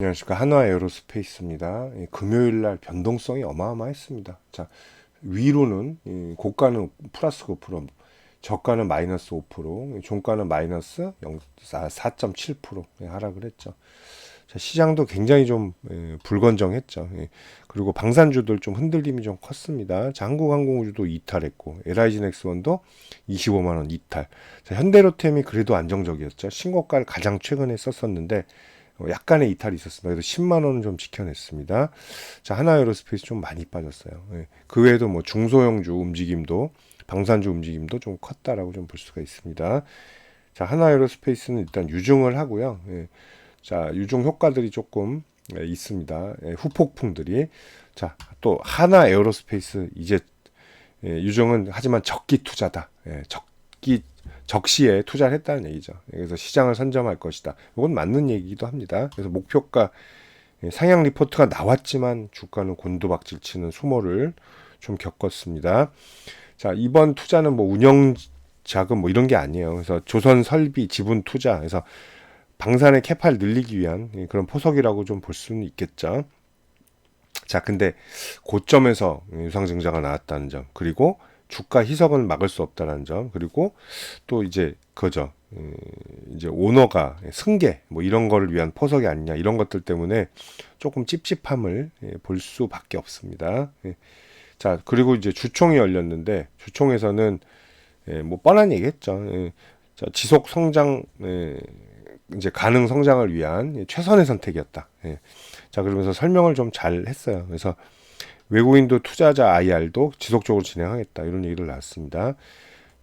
안녕하십니까. 한화에어로스페이스입니다. 금요일 날 변동성이 어마어마했습니다. 자, 위로는 고가는 플러스 9%, 저가는 마이너스 5%, 종가는 마이너스 4.7% 하락을 했죠. 자, 시장도 굉장히 좀 불건정했죠. 그리고 방산주들 좀 흔들림이 좀 컸습니다. 자, 한국항공우주도 이탈했고, LIG넥스원도 25만 원 이탈. 자, 현대로템이 그래도 안정적이었죠. 신고가를 가장 최근에 썼었는데 약간의 이탈이 있었습니다. 그래도 10만 원은 좀 지켜냈습니다. 자, 하나에어로스페이스 좀 많이 빠졌어요. 그 외에도 뭐 중소형주 움직임도 방산주 움직임도 좀 컸다라고 좀 볼 수가 있습니다. 자, 하나에어로스페이스는 일단 유증을 하고요. 자, 유증 효과들이 조금 있습니다. 후폭풍들이. 자, 또 하나에어로스페이스 이제 유증은 하지만 적기 투자다. 적시에 투자를 했다는 얘기죠. 그래서 시장을 선점할 것이다. 이건 맞는 얘기기도 합니다. 그래서 목표가 상향 리포트가 나왔지만 주가는 곤두박질 치는 수모를 좀 겪었습니다. 자, 이번 투자는 뭐 운영 자금 뭐 이런 게 아니에요. 그래서 조선 설비 지분 투자, 그래서 방산의 캐파를 늘리기 위한 그런 포석이라고 좀 볼 수는 있겠죠. 자, 근데 고점에서 유상증자가 나왔다는 점, 그리고 주가 희석은 막을 수 없다는 점, 그리고 또 이제 그죠, 이제 오너가 승계 뭐 이런 거를 위한 포석이 아니냐 이런 것들 때문에 조금 찝찝함을 볼 수밖에 없습니다. 자, 그리고 이제 주총이 열렸는데 주총에서는 뭐 뻔한 얘기했죠. 자, 지속 성장 이제 가능 성장을 위한 최선의 선택이었다. 자, 그러면서 설명을 좀 잘 했어요. 그래서 외국인도 투자자 IR도 지속적으로 진행하겠다. 이런 얘기를 나왔습니다.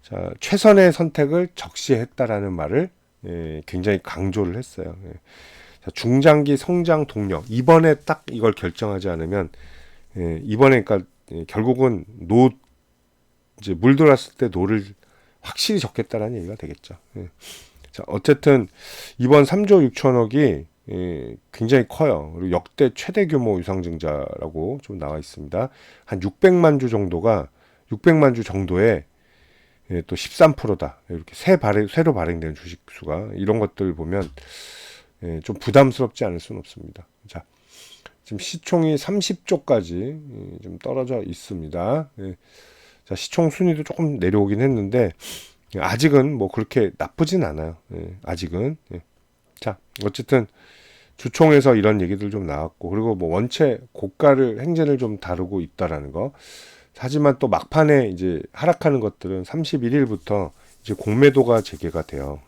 자, 최선의 선택을 적시했다라는 말을 굉장히 강조를 했어요. 자, 중장기 성장 동력. 이번에 딱 이걸 결정하지 않으면 이번에 그러니까 결국은 이제 물 들어왔을 때 노를 확실히 적겠다라는 얘기가 되겠죠. 자, 어쨌든 이번 3조 6천억이 굉장히 커요. 그리고 역대 최대 규모 유상증자라고 좀 나와 있습니다. 한 600만 주 정도가 600만 주 정도에 또 13%다. 이렇게 새로 발행되는 주식 수가 이런 것들 보면 좀 부담스럽지 않을 수는 없습니다. 자, 지금 시총이 30조까지 좀 떨어져 있습니다. 자, 시총 순위도 조금 내려오긴 했는데 아직은 뭐 그렇게 나쁘진 않아요. 아직은. 자, 어쨌든 주총에서 이런 얘기들 좀 나왔고, 그리고 뭐 원체 고가를 행진을 좀 다루고 있다라는 거. 하지만 또 막판에 이제 하락하는 것들은 31일부터 이제 공매도가 재개가 돼요.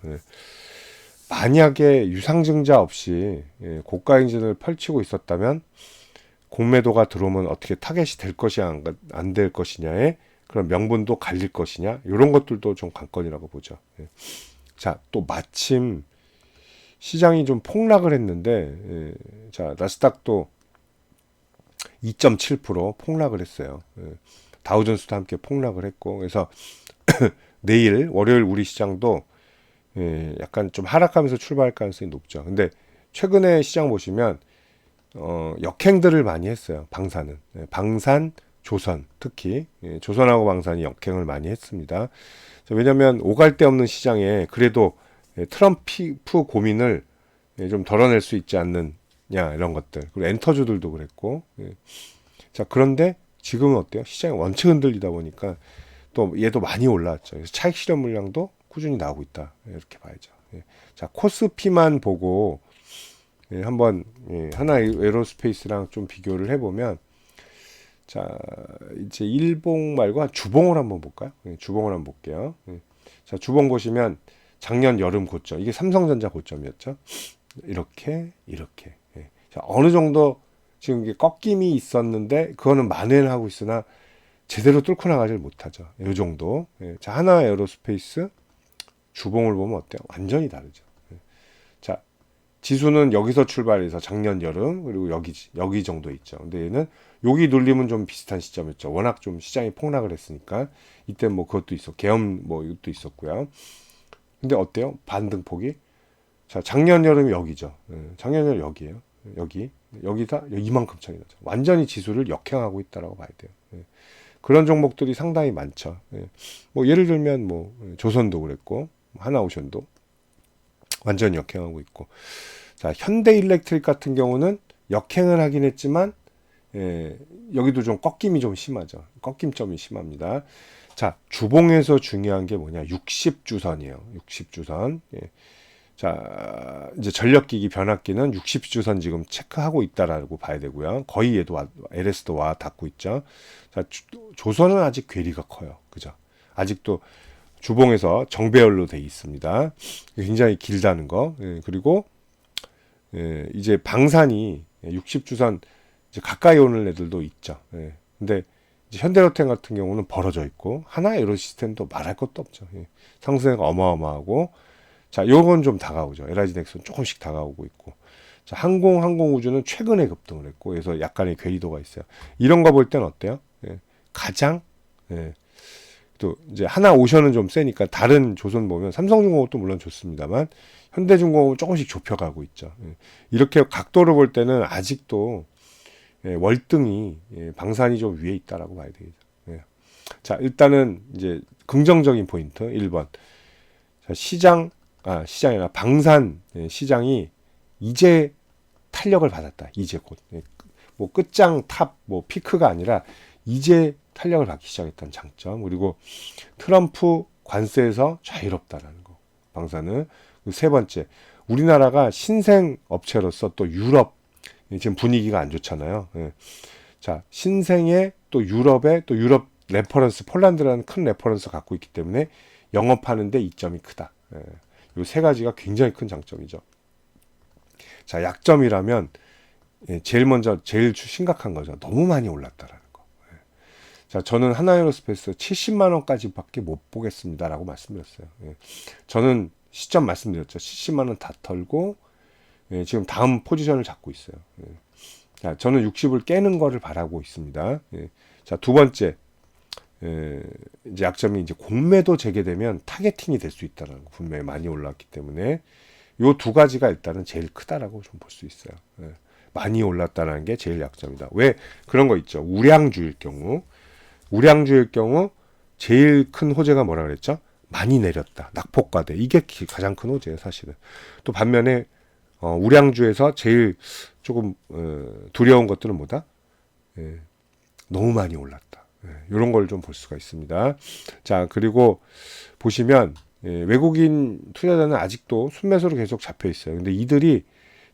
만약에 유상증자 없이 고가 행진을 펼치고 있었다면 공매도가 들어오면 어떻게 타겟이 될 것이냐 안 될 것이냐에 그런 명분도 갈릴 것이냐 이런 것들도 좀 관건이라고 보죠. 자, 또 마침 시장이 좀 폭락을 했는데 자, 나스닥도 2.7% 폭락을 했어요. 다우존스도 함께 폭락을 했고, 그래서 내일 월요일 우리 시장도 약간 좀 하락하면서 출발할 가능성이 높죠. 근데 최근에 시장 보시면 역행들을 많이 했어요. 방산은 방산, 조선 특히 조선하고 방산이 역행을 많이 했습니다. 왜냐하면 오갈 데 없는 시장에 그래도 트럼프 고민을 좀 덜어낼 수 있지 않느냐 이런 것들. 그리고 엔터주들도 그랬고. 자, 그런데 지금은 어때요? 시장이 원체 흔들리다 보니까 또 얘도 많이 올라왔죠. 그래서 차익 실현 물량도 꾸준히 나오고 있다. 이렇게 봐야죠. 자, 코스피만 보고 한번 하나 에어로스페이스랑 좀 비교를 해보면 자, 이제 일봉 말고 한 주봉을 한번 볼까요? 주봉을 한번 볼게요. 자, 주봉 보시면 작년 여름 고점, 이게 삼성전자 고점이었죠. 이렇게. 자, 어느 정도 지금 이게 꺾임이 있었는데 그거는 만회를 하고 있으나 제대로 뚫고 나가질 못하죠. 이 정도. 자, 하나 에어로스페이스 주봉을 보면 어때요? 완전히 다르죠. 자, 지수는 여기서 출발해서 작년 여름 그리고 여기 정도 있죠. 근데 얘는 여기 눌림은 좀 비슷한 시점이었죠. 워낙 좀 시장이 폭락을 했으니까 이때 뭐 그것도 있어 계엄 뭐 이것도 있었고요. 근데 어때요? 반등폭이 자, 작년 여름이 여기죠. 작년 여름 여기에요. 여기다 이만큼 차이 나죠. 완전히 지수를 역행하고 있다라고 봐야 돼요. 그런 종목들이 상당히 많죠. 뭐 예를 들면 뭐 조선도 그랬고 하나오션도 완전히 역행하고 있고. 자, 현대일렉트릭 같은 경우는 역행을 하긴 했지만 여기도 좀 꺾임이 좀 심하죠. 꺾임점이 심합니다. 자, 주봉에서 중요한 게 뭐냐? 60주선이에요. 60주선. 자, 이제 전력기기 변압기는 60주선 지금 체크하고 있다라고 봐야 되고요. 거의 얘도 LS도 와 닿고 있죠. 자, 조선은 아직 괴리가 커요. 그죠? 아직도 주봉에서 정배열로 돼 있습니다. 굉장히 길다는 거. 그리고 이제 방산이 60주선 이제 가까이 오는 애들도 있죠. 근데 이제 현대로템 같은 경우는 벌어져 있고 하나 에어로시스템도 말할 것도 없죠. 상승세가 어마어마하고 자, 요건 좀 다가오죠. LIG 넥슨 조금씩 다가오고 있고. 자, 항공우주는 최근에 급등을 했고, 그래서 약간의 괴리도가 있어요. 이런 거 볼 때는 어때요? 가장, 또 이제 하나오션은 좀 세니까 다른 조선 보면 삼성중공업도 물론 좋습니다만, 현대중공업은 조금씩 좁혀가고 있죠. 이렇게 각도로 볼 때는 아직도 월등히 방산이 좀 위에 있다라고 봐야 되겠죠. 자, 일단은 이제 긍정적인 포인트 1번. 자, 시장이나 방산 시장이 이제 탄력을 받았다. 이제 곧. 뭐 끝장 탑, 뭐 피크가 아니라 이제 탄력을 받기 시작했다는 장점. 그리고 트럼프 관세에서 자유롭다라는 거. 방산은. 세 번째, 우리나라가 신생 업체로서 또 유럽, 지금 분위기가 안 좋잖아요. 자, 신생의 또 유럽의 또 유럽 레퍼런스, 폴란드라는 큰 레퍼런스 갖고 있기 때문에 영업하는데 이점이 크다. 이 세 가지가 굉장히 큰 장점이죠. 자, 약점이라면 제일 심각한 거죠. 너무 많이 올랐다라는 거. 자, 저는 하나에어로스페이스 70만 원까지밖에 못 보겠습니다라고 말씀드렸어요. 저는 시점 말씀드렸죠. 70만 원 다 털고 지금 다음 포지션을 잡고 있어요. 자, 저는 60을 깨는 거를 바라고 있습니다. 자, 두 번째. 이제 약점이 이제 공매도 재개되면 타겟팅이 될 수 있다는 거. 분명히 많이 올랐기 때문에 요 두 가지가 일단은 제일 크다라고 좀 볼 수 있어요. 많이 올랐다는 게 제일 약점이다. 왜 그런 거 있죠? 우량주일 경우 제일 큰 호재가 뭐라 그랬죠? 많이 내렸다. 낙폭과대. 이게 가장 큰 호재예요, 사실은. 또 반면에 우량주에서 제일 조금 두려운 것들은 뭐다? 너무 많이 올랐다. 이런 걸 좀 볼 수가 있습니다. 자, 그리고 보시면 외국인 투자자는 아직도 순매수로 계속 잡혀 있어요. 근데 이들이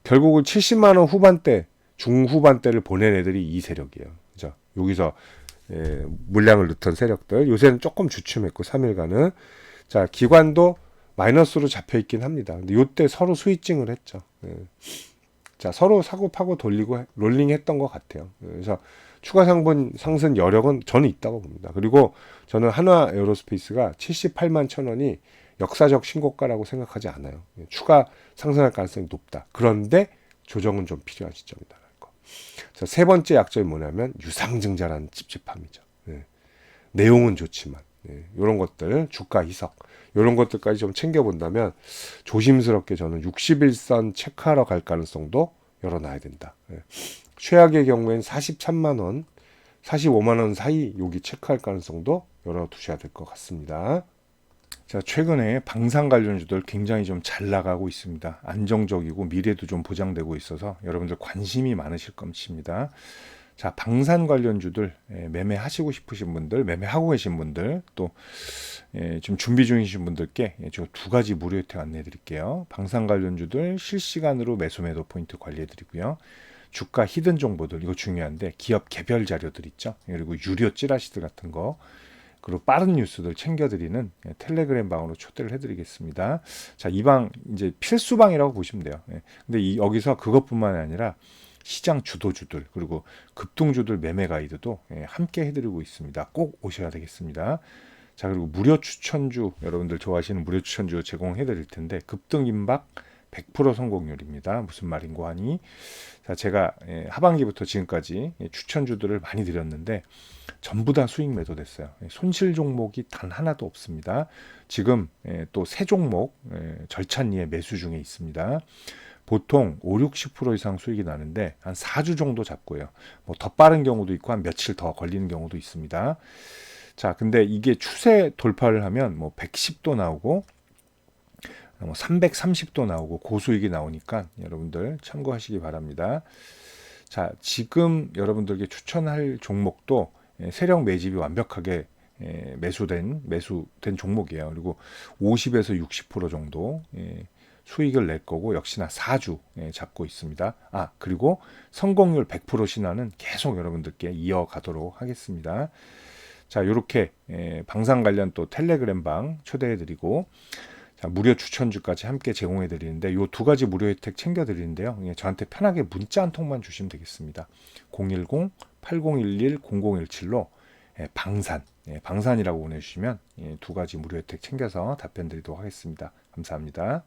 결국은 70만 원 후반대, 중후반대를 보낸 애들이 이 세력이에요. 그죠? 여기서 물량을 넣던 세력들. 요새는 조금 주춤했고 3일간은 자, 기관도 마이너스로 잡혀 있긴 합니다. 근데 요때 서로 스위칭을 했죠. 자, 서로 사고 파고 돌리고 롤링했던 것 같아요. 그래서 추가 상승 여력은 저는 있다고 봅니다. 그리고 저는 한화 에어로스페이스가 78만 1,000원이 역사적 신고가라고 생각하지 않아요. 추가 상승할 가능성이 높다. 그런데 조정은 좀 필요한 시점이다라는 거. 자, 세 번째 약점이 뭐냐면 유상증자라는 찝찝함이죠. 내용은 좋지만 이런 것들 주가 희석 이런 것들까지 좀 챙겨본다면 조심스럽게 저는 61선 체크하러 갈 가능성도 열어놔야 된다. 최악의 경우엔 43만 원, 45만 원 사이 여기 체크할 가능성도 열어두셔야 될 것 같습니다. 자, 최근에 방산 관련주들 굉장히 좀 잘 나가고 있습니다. 안정적이고 미래도 좀 보장되고 있어서 여러분들 관심이 많으실 것입니다. 자, 방산 관련주들 매매하시고 싶으신 분들, 매매하고 계신 분들, 또 좀 준비 중이신 분들께 저 두 가지 무료 혜택 안내해 드릴게요. 방산 관련주들 실시간으로 매수 매도 포인트 관리해 드리고요. 주가 히든 정보들, 이거 중요한데 기업 개별 자료들 있죠. 그리고 유료 찌라시들 같은 거, 그리고 빠른 뉴스들 챙겨드리는 텔레그램 방으로 초대를 해드리겠습니다. 자, 이 방 이제 필수방이라고 보시면 돼요. 근데 여기서 그것뿐만 아니라 시장 주도주들 그리고 급등주들 매매 가이드도 함께 해드리고 있습니다. 꼭 오셔야 되겠습니다. 자, 그리고 무료 추천주, 여러분들 좋아하시는 무료 추천주 제공해 드릴 텐데 급등 임박 100% 성공률입니다. 무슨 말인고 하니, 자, 제가 하반기부터 지금까지 추천주들을 많이 드렸는데 전부 다 수익 매도됐어요. 손실 종목이 단 하나도 없습니다. 지금 또 새 종목 절찬리에 매수 중에 있습니다. 보통 5-60% 이상 수익이 나는데 한 4주 정도 잡고요. 뭐 더 빠른 경우도 있고 한 며칠 더 걸리는 경우도 있습니다. 자, 근데 이게 추세 돌파를 하면 뭐 110도 나오고 뭐 330도 나오고 고수익이 나오니까 여러분들 참고하시기 바랍니다. 자, 지금 여러분들에게 추천할 종목도 세력 매집이 완벽하게 매수된 종목이에요. 그리고 50에서 60% 정도 수익을 낼 거고 역시나 4주 잡고 있습니다. 그리고 성공률 100% 신화는 계속 여러분들께 이어가도록 하겠습니다. 자, 이렇게 방산 관련 또 텔레그램 방 초대해 드리고 무료 추천주까지 함께 제공해 드리는데 이 두 가지 무료 혜택 챙겨 드리는데요. 저한테 편하게 문자 한 통만 주시면 되겠습니다. 010-8011-0017로 방산이라고 보내주시면 두 가지 무료 혜택 챙겨서 답변 드리도록 하겠습니다. 감사합니다.